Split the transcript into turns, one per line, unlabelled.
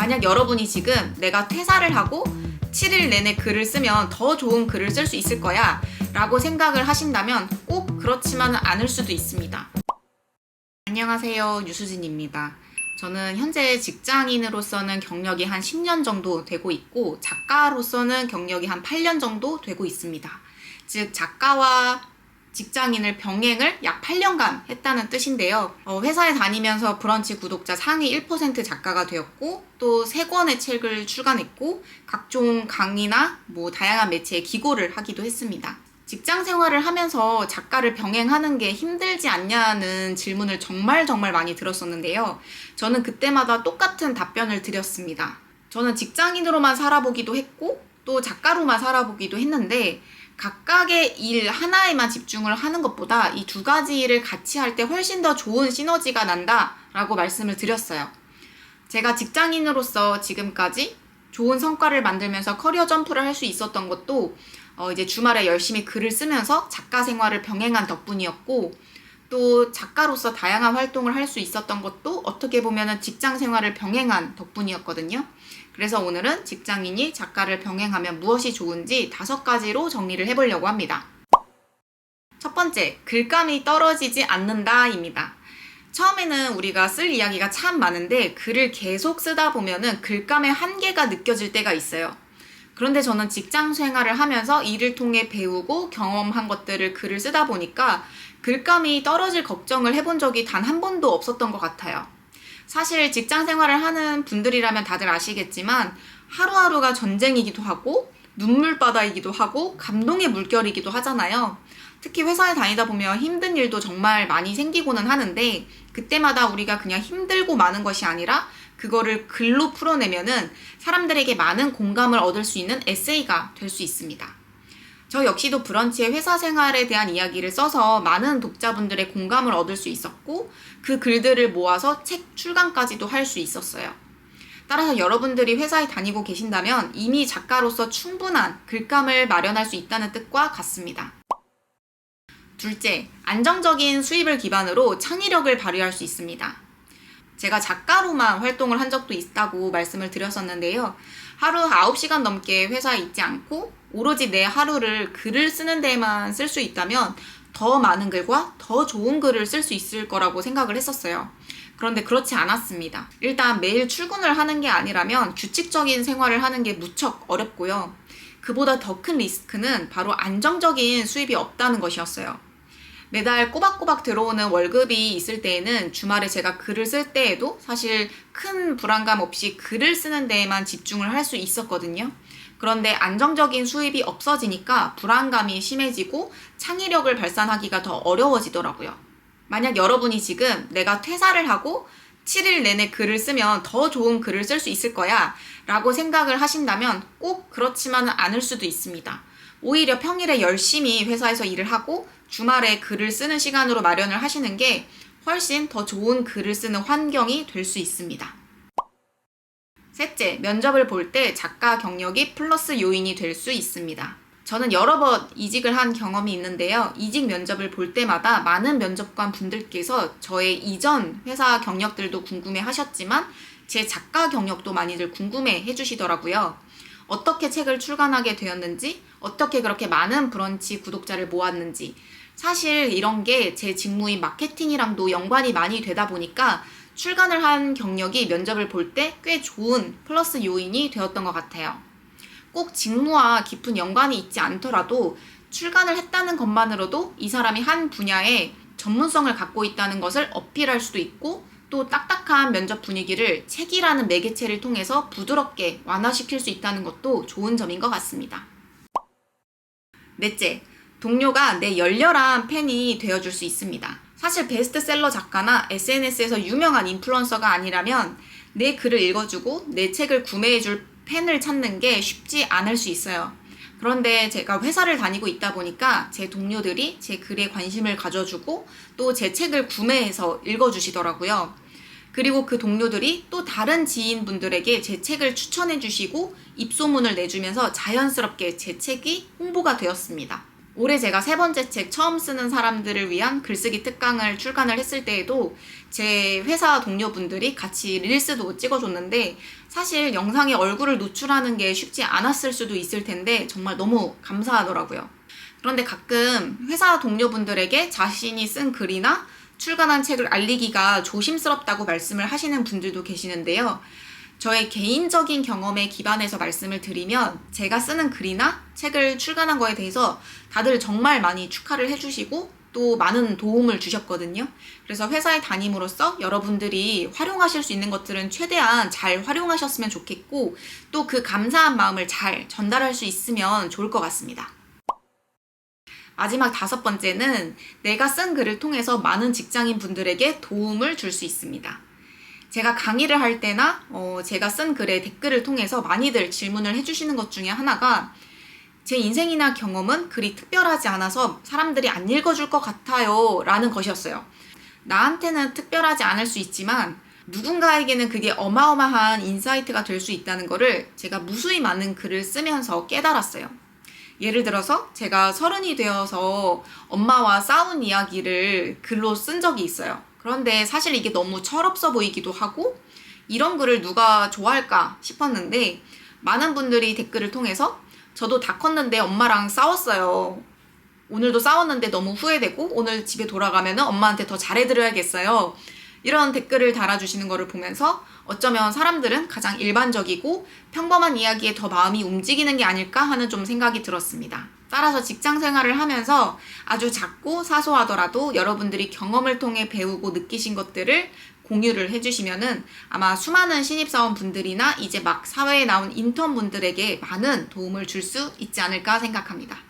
만약 여러분이 지금 내가 퇴사를 하고 7일 내내 글을 쓰면 더 좋은 글을 쓸 수 있을 거야 라고 생각을 하신다면 꼭 그렇지만은 않을 수도 있습니다. 안녕하세요, 유수진입니다. 저는 현재 직장인으로서는 경력이 한 10년 정도 되고 있고 작가로서는 경력이 한 8년 정도 되고 있습니다. 즉 작가와 직장인을 병행을 약 8년간 했다는 뜻인데요. 회사에 다니면서 브런치 구독자 상위 1% 작가가 되었고 또 3권의 책을 출간했고 각종 강의나 다양한 매체에 기고를 하기도 했습니다. 직장 생활을 하면서 작가를 병행하는 게 힘들지 않냐는 질문을 정말 많이 들었었는데요. 저는 그때마다 똑같은 답변을 드렸습니다. 저는 직장인으로만 살아보기도 했고 또 작가로만 살아보기도 했는데 각각의 일 하나에만 집중을 하는 것보다 이 두 가지 일을 같이 할 때 훨씬 더 좋은 시너지가 난다라고 말씀을 드렸어요. 제가 직장인으로서 지금까지 좋은 성과를 만들면서 커리어 점프를 할 수 있었던 것도 이제 주말에 열심히 글을 쓰면서 작가 생활을 병행한 덕분이었고 또 작가로서 다양한 활동을 할 수 있었던 것도 어떻게 보면 직장 생활을 병행한 덕분이었거든요. 그래서 오늘은 직장인이 작가를 병행하면 무엇이 좋은지 5가지로 정리를 해보려고 합니다. 첫 번째, 글감이 떨어지지 않는다입니다. 처음에는 우리가 쓸 이야기가 참 많은데 글을 계속 쓰다 보면은 글감의 한계가 느껴질 때가 있어요. 그런데 저는 직장 생활을 하면서 일을 통해 배우고 경험한 것들을 글을 쓰다 보니까 글감이 떨어질 걱정을 해본 적이 단 한 번도 없었던 것 같아요. 사실 직장 생활을 하는 분들이라면 다들 아시겠지만 하루하루가 전쟁이기도 하고 눈물바다이기도 하고 감동의 물결이기도 하잖아요. 특히 회사에 다니다 보면 힘든 일도 정말 많이 생기고는 하는데 그때마다 우리가 그냥 힘들고 마는 것이 아니라 그거를 글로 풀어내면은 사람들에게 많은 공감을 얻을 수 있는 에세이가 될 수 있습니다. 저 역시도 브런치의 회사 생활에 대한 이야기를 써서 많은 독자분들의 공감을 얻을 수 있었고 그 글들을 모아서 책 출간까지도 할 수 있었어요. 따라서 여러분들이 회사에 다니고 계신다면 이미 작가로서 충분한 글감을 마련할 수 있다는 뜻과 같습니다. 둘째, 안정적인 수입을 기반으로 창의력을 발휘할 수 있습니다. 제가 작가로만 활동을 한 적도 있다고 말씀을 드렸었는데요. 하루 9시간 넘게 회사에 있지 않고 오로지 내 하루를 글을 쓰는 데에만 쓸 수 있다면 더 많은 글과 더 좋은 글을 쓸 수 있을 거라고 생각을 했었어요. 그런데 그렇지 않았습니다. 일단 매일 출근을 하는 게 아니라면 규칙적인 생활을 하는 게 무척 어렵고요. 그보다 더 큰 리스크는 바로 안정적인 수입이 없다는 것이었어요. 매달 꼬박꼬박 들어오는 월급이 있을 때에는 주말에 제가 글을 쓸 때에도 사실 큰 불안감 없이 글을 쓰는 데에만 집중을 할 수 있었거든요. 그런데 안정적인 수입이 없어지니까 불안감이 심해지고 창의력을 발산하기가 더 어려워지더라고요. 만약 여러분이 지금 내가 퇴사를 하고 7일 내내 글을 쓰면 더 좋은 글을 쓸 수 있을 거야 라고 생각을 하신다면 꼭 그렇지만은 않을 수도 있습니다. 오히려 평일에 열심히 회사에서 일을 하고 주말에 글을 쓰는 시간으로 마련을 하시는 게 훨씬 더 좋은 글을 쓰는 환경이 될 수 있습니다. 셋째, 면접을 볼 때 작가 경력이 플러스 요인이 될 수 있습니다. 저는 여러 번 이직을 한 경험이 있는데요. 이직 면접을 볼 때마다 많은 면접관 분들께서 저의 이전 회사 경력들도 궁금해 하셨지만 제 작가 경력도 많이들 궁금해 해주시더라고요. 어떻게 책을 출간하게 되었는지, 어떻게 그렇게 많은 브런치 구독자를 모았는지, 사실 이런 게 제 직무인 마케팅이랑도 연관이 많이 되다 보니까 출간을 한 경력이 면접을 볼 때 꽤 좋은 플러스 요인이 되었던 것 같아요. 꼭 직무와 깊은 연관이 있지 않더라도 출간을 했다는 것만으로도 이 사람이 한 분야에 전문성을 갖고 있다는 것을 어필할 수도 있고 또 딱딱한 면접 분위기를 책이라는 매개체를 통해서 부드럽게 완화시킬 수 있다는 것도 좋은 점인 것 같습니다. 넷째, 동료가 내 열렬한 팬이 되어줄 수 있습니다. 사실 베스트셀러 작가나 SNS에서 유명한 인플루언서가 아니라면 내 글을 읽어주고 내 책을 구매해줄 팬을 찾는 게 쉽지 않을 수 있어요. 그런데 제가 회사를 다니고 있다 보니까 제 동료들이 제 글에 관심을 가져주고 또 제 책을 구매해서 읽어주시더라고요. 그리고 그 동료들이 또 다른 지인분들에게 제 책을 추천해 주시고 입소문을 내주면서 자연스럽게 제 책이 홍보가 되었습니다. 올해 제가 3번째 책 처음 쓰는 사람들을 위한 글쓰기 특강을 출간을 했을 때에도 제 회사 동료분들이 같이 릴스도 찍어줬는데 사실 영상에 얼굴을 노출하는 게 쉽지 않았을 수도 있을 텐데 정말 너무 감사하더라고요. 그런데 가끔 회사 동료분들에게 자신이 쓴 글이나 출간한 책을 알리기가 조심스럽다고 말씀을 하시는 분들도 계시는데요. 저의 개인적인 경험에 기반해서 말씀을 드리면 제가 쓰는 글이나 책을 출간한 거에 대해서 다들 정말 많이 축하를 해주시고 또 많은 도움을 주셨거든요. 그래서 회사에 다님으로써 여러분들이 활용하실 수 있는 것들은 최대한 잘 활용하셨으면 좋겠고 또 그 감사한 마음을 잘 전달할 수 있으면 좋을 것 같습니다. 마지막 5번째는 내가 쓴 글을 통해서 많은 직장인 분들에게 도움을 줄 수 있습니다. 제가 강의를 할 때나 제가 쓴 글에 댓글을 통해서 많이들 질문을 해주시는 것 중에 하나가 제 인생이나 경험은 그리 특별하지 않아서 사람들이 안 읽어줄 것 같아요 라는 것이었어요. 나한테는 특별하지 않을 수 있지만 누군가에게는 그게 어마어마한 인사이트가 될 수 있다는 거를 제가 무수히 많은 글을 쓰면서 깨달았어요. 예를 들어서 제가 30이 되어서 엄마와 싸운 이야기를 글로 쓴 적이 있어요. 그런데 사실 이게 너무 철없어 보이기도 하고 이런 글을 누가 좋아할까 싶었는데 많은 분들이 댓글을 통해서 저도 다 컸는데 엄마랑 싸웠어요. 오늘도 싸웠는데 너무 후회되고 오늘 집에 돌아가면 엄마한테 더 잘해드려야겠어요. 이런 댓글을 달아주시는 거를 보면서 어쩌면 사람들은 가장 일반적이고 평범한 이야기에 더 마음이 움직이는 게 아닐까 하는 좀 생각이 들었습니다. 따라서 직장 생활을 하면서 아주 작고 사소하더라도 여러분들이 경험을 통해 배우고 느끼신 것들을 공유를 해주시면은 아마 수많은 신입사원분들이나 이제 막 사회에 나온 인턴분들에게 많은 도움을 줄 수 있지 않을까 생각합니다.